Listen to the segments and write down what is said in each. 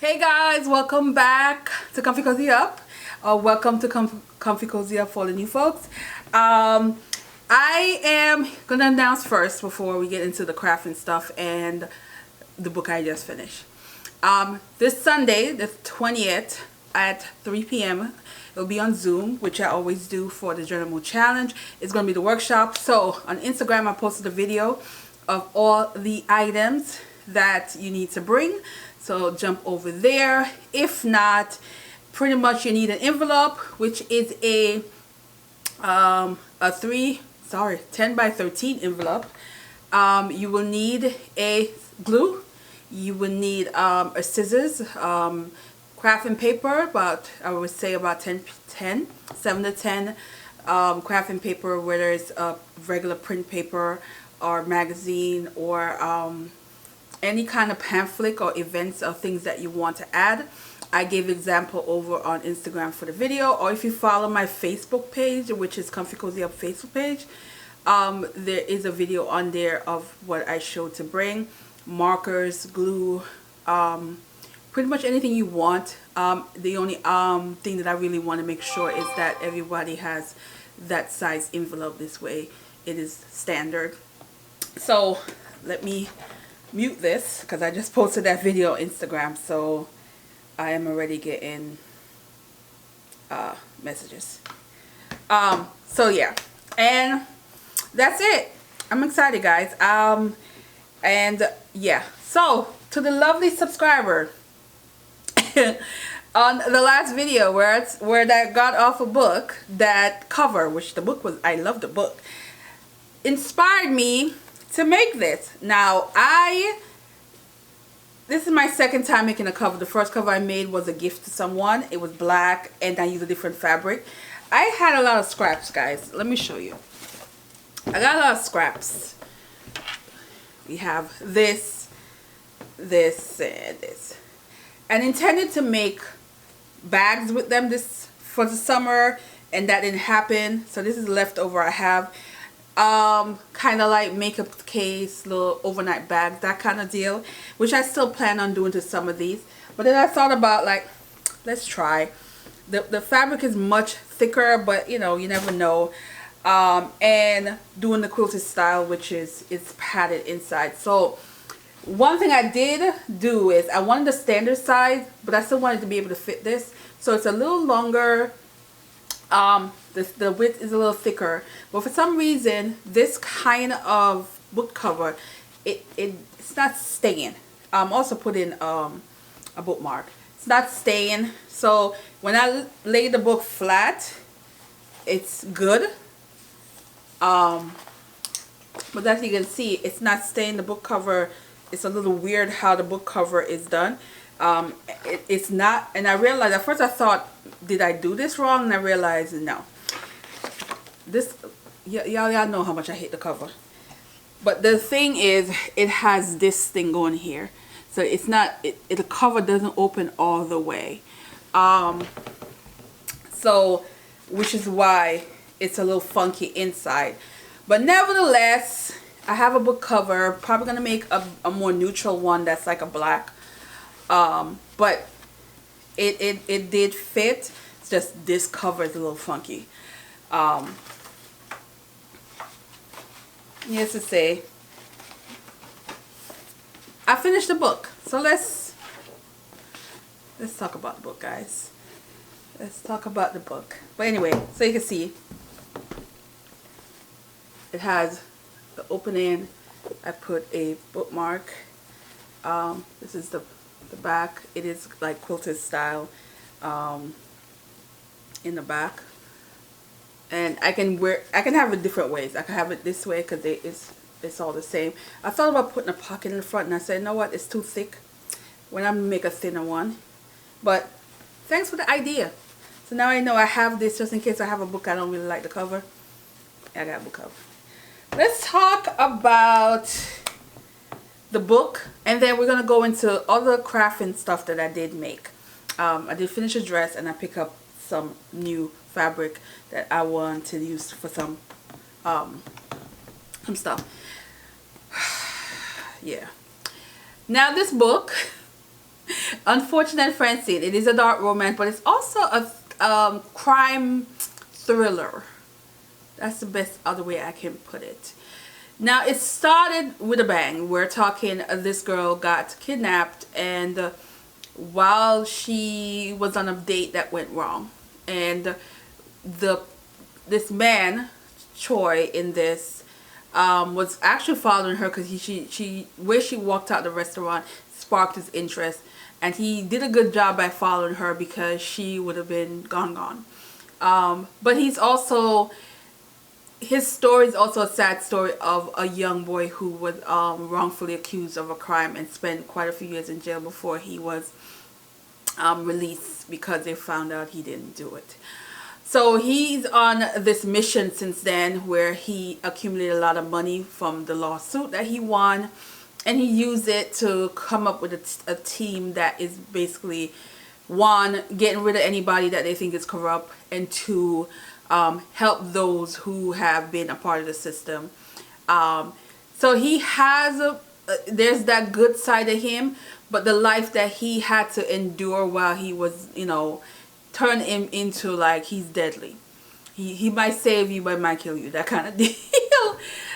Hey guys, welcome back to Comfy Cozy Up, or welcome to Comfy Cozy Up for the new folks. I am gonna announce first before we get into the crafting stuff and the book I just finished. This Sunday, the 20th at 3 p.m. it'll be on Zoom, which I always do for the Journal Mood Challenge. It's gonna be the workshop. So on Instagram I posted a video of all the items that you need to bring, so jump over there. If not, pretty much you need an envelope, which is a 10 by 13 envelope. You will need a glue, you will need a scissors, crafting paper, about I would say about 7 to 10 crafting paper, whether it's a regular print paper or magazine or any kind of pamphlet or events or things that you want to add. I gave example over on Instagram for the video, or if you follow my Facebook page, which is Comfy Cozy Up Facebook page, there is a video on there of what I showed to bring. Markers, glue, pretty much anything you want. The only thing that I really want to make sure is that everybody has that size envelope. This way it is standard. So let me mute this because I just posted that video on Instagram, so I am already getting messages. So yeah, and that's it. I'm excited, guys. And yeah, so to the lovely subscriber on the last video where that got off a book, that cover, which the book was, I love the book, inspired me to make this. Now this is my second time making a cover. The first cover I made was a gift to someone. It was black and I used a different fabric. I had a lot of scraps, guys. Let me show you. I got a lot of scraps. We have this, this, and this. And intended to make bags with them this for the summer, and that didn't happen. So this is leftover I have. Kind of like makeup case, little overnight bag, that kind of deal, which I still plan on doing to some of these. But then I thought about, like, let's try. The fabric is much thicker, but you know, you never know. And doing the quilted style, which is it's padded inside. So one thing I did do is I wanted the standard size, but I still wanted to be able to fit this. So it's a little longer. The width is a little thicker, but for some reason this kind of book cover, it's not staying. Also put in a bookmark. It's not staying. So when I lay the book flat, it's good. But as you can see, it's not staying. The book cover, it's a little weird how the book cover is done. It's not, and I realized at first I thought, did I do this wrong? And I realized no. This, y'all know how much I hate the cover. But the thing is, it has this thing going here, so it's not. The cover doesn't open all the way. So, which is why it's a little funky inside. But nevertheless, I have a book cover. Probably gonna make a more neutral one that's like a black. But it did fit. It's just this cover is a little funky. Needless to say, I finished the book. So let's talk about the book, guys. Let's talk about the book. But anyway, so you can see it has the opening. I put a bookmark. This is the back. It is like quilted style in the back, and I can have it different ways. I can have it this way because it's all the same. I thought about putting a pocket in the front, and I said, you know what, it's too thick when I make a thinner one. But thanks for the idea. So now I know I have this just in case I have a book I don't really like the cover. I got a book cover. Let's talk about the book, and then we're gonna go into other crafting stuff that I did make. I did finish a dress, and I picked up some new fabric that I want to use for some stuff. Yeah. Now this book Unfortunate Francine. It is a dark romance, but it's also a crime thriller. That's the best other way I can put it. Now, it started with a bang. We're talking this girl got kidnapped, and while she was on a date, that went wrong. And this man, Troy, in this was actually following her because where she walked out the restaurant sparked his interest, and he did a good job by following her because she would have been gone. But his story is also a sad story of a young boy who was wrongfully accused of a crime and spent quite a few years in jail before he was released because they found out he didn't do it. So he's on this mission since then where he accumulated a lot of money from the lawsuit that he won, and he used it to come up with a team that is basically, one, getting rid of anybody that they think is corrupt, and two, help those who have been a part of the system. So he has there's that good side of him, but the life that he had to endure while he was, turn him into like he's deadly. He might save you but might kill you, that kind of deal.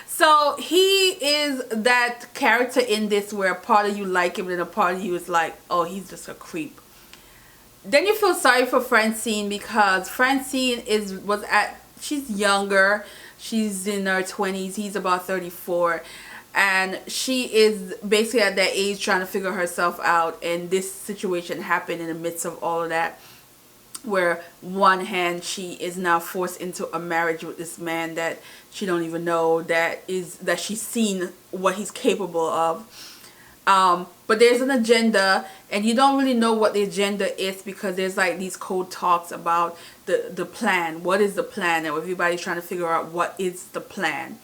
So he is that character in this where a part of you like him and a part of you is like, oh, he's just a creep. Then you feel sorry for Francine because Francine she's younger. She's in her 20s. He's about 34. And she is basically at that age trying to figure herself out. And this situation happened in the midst of all of that, where one hand she is now forced into a marriage with this man that she don't even know that she's seen what he's capable of. But there's an agenda, and you don't really know what the agenda is because there's like these code talks about the plan. What is the plan? And everybody's trying to figure out what is the plan.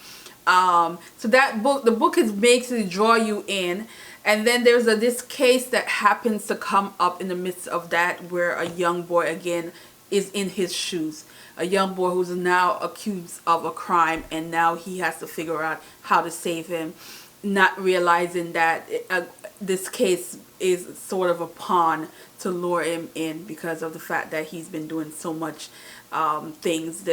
So the book is basically draw you in. And then there's this case that happens to come up in the midst of that where a young boy again is in his shoes. A young boy who's now accused of a crime, and now he has to figure out how to save him, not realizing that this case is sort of a pawn to lure him in because of the fact that he's been doing so much things.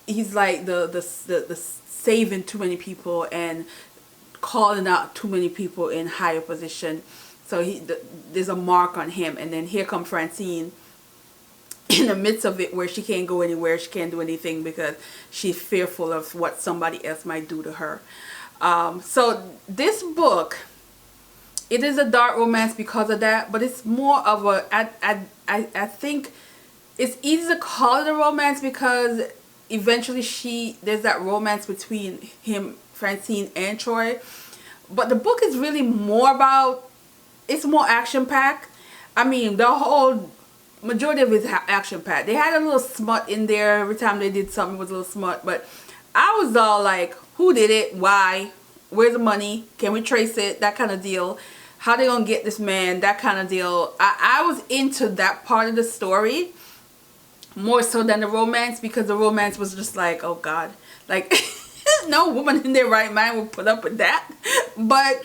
He's like the saving too many people and calling out too many people in higher position. So there's a mark on him. And then here comes Francine in the midst of it where she can't go anywhere. She can't do anything because she's fearful of what somebody else might do to her. So this book, it is a dark romance because of that, but it's more of I think it's easy to call it a romance because eventually there's that romance between Francine and Troy. But the book is really more about, it's more action-packed. I mean, the whole majority of it is action-packed. They had a little smut in there. Every time they did something, it was a little smut. But I was all like, who did it? Why? Where's the money? Can we trace it? That kind of deal. How they gonna get this man? That kind of deal. I was into that part of the story more so than the romance, because the romance was just like, oh God. Like, no woman in their right mind would put up with that. But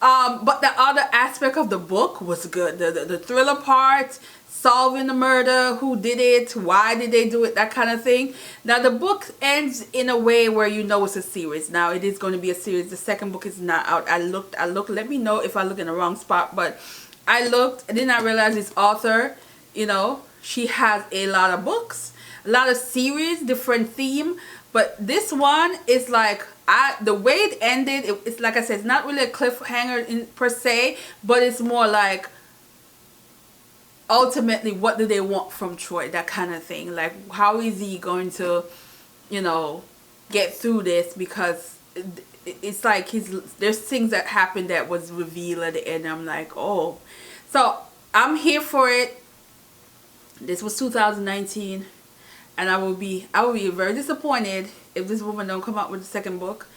the other aspect of the book was good. The thriller part, solving the murder, who did it, why did they do it, that kind of thing. Now the book ends in a way where you know it's a series. Now it is going to be a series. The second book is not out. I looked, let me know if I look in the wrong spot, but I looked, I did not realize this author, she has a lot of books, a lot of series, different theme, but this one is like, the way it ended, it's like I said, it's not really a cliffhanger per se, but it's more like, ultimately, what do they want from Troy? That kind of thing. Like, how is he going to, get through this? Because it's like there's things that happened that was revealed at the end. I'm like, oh. So, I'm here for it. This was 2019. And I will be very disappointed if this woman don't come out with the second book.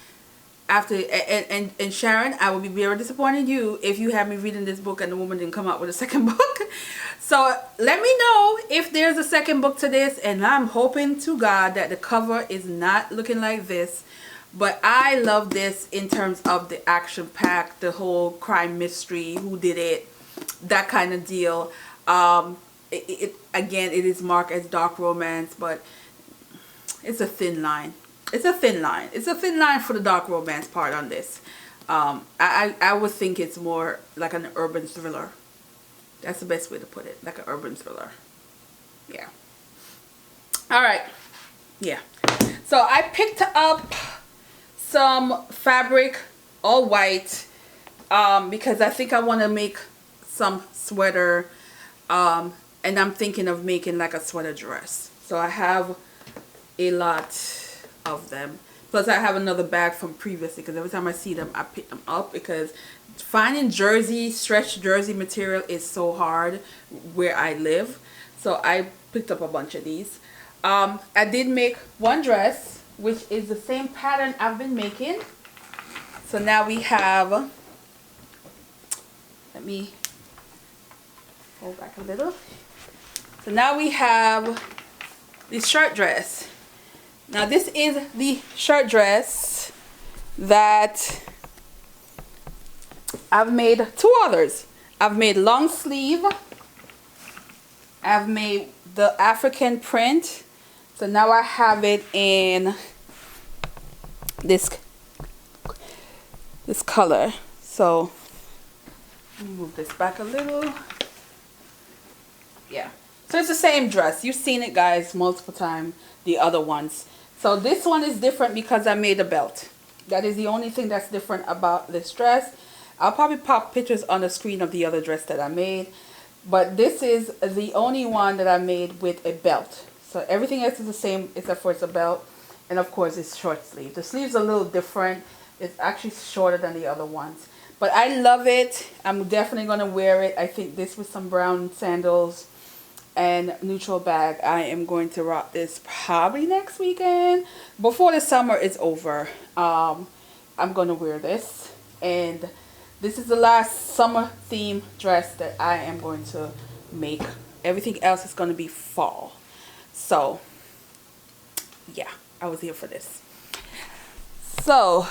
And Sharon, I will be very disappointed in you if you have me reading this book and the woman didn't come out with a second book. So let me know if there's a second book to this, and I'm hoping to God that the cover is not looking like this, but I love this in terms of the action pack, the whole crime mystery, who did it, that kind of deal. Again, it is marked as dark romance, but it's a thin line. It's a thin line. It's a thin line for the dark romance part on this. I would think it's more like an urban thriller. That's the best way to put it, like an urban thriller. Yeah. All right. Yeah. So I picked up some fabric, all white, because I think I want to make some sweater, and I'm thinking of making like a sweater dress. So I have a lot of them. Plus I have another bag from previously, because every time I see them I pick them up, because finding jersey, stretch jersey material is so hard where I live. So I picked up a bunch of these. I did make one dress, which is the same pattern I've been making. So now we have, let me go back a little. So now we have this shirt dress. Now this is the shirt dress that I've made two others. I've made long sleeve. I've made the African print. So now I have it in this color. So let me move this back a little. Yeah. So it's the same dress. You've seen it, guys, multiple times, the other ones. So this one is different because I made a belt. That is the only thing that's different about this dress. I'll probably pop pictures on the screen of the other dress that I made. But this is the only one that I made with a belt. So everything else is the same except for it's a belt. And of course it's short sleeve. The sleeve's a little different. It's actually shorter than the other ones. But I love it. I'm definitely going to wear it. I think this with some brown sandals and neutral bag. I am going to rock this probably next weekend. Before the summer is over, I'm going to wear this. And this is the last summer theme dress that I am going to make. Everything else is going to be fall. So, yeah, I was here for this. So,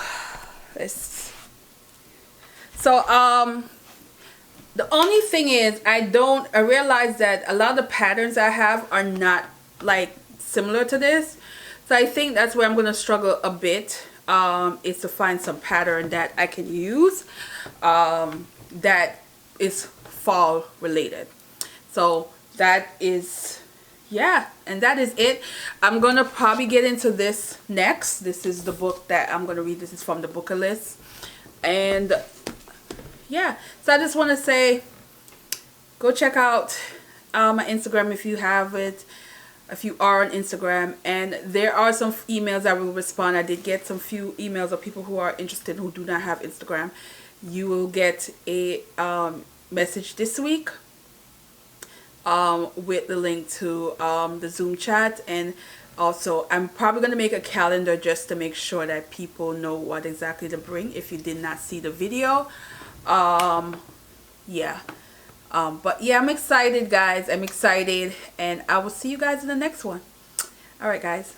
the only thing is I realize that a lot of the patterns I have are not like similar to this. So I think that's where I'm going to struggle a bit, is to find some pattern that I can use that is fall related. So that is, yeah, and that is it. I'm going to probably get into this next. This is the book that I'm going to read. This is from the Booker list. And yeah, so I just want to say, go check out my Instagram if you have it, if you are on Instagram. And there are some emails I will respond. I did get some few emails of people who are interested who do not have Instagram. You will get a message this week with the link to the Zoom chat. And also I'm probably going to make a calendar just to make sure that people know what exactly to bring if you did not see the video. Yeah. But yeah, I'm excited, guys. I'm excited, and I will see you guys in the next one. All right, guys.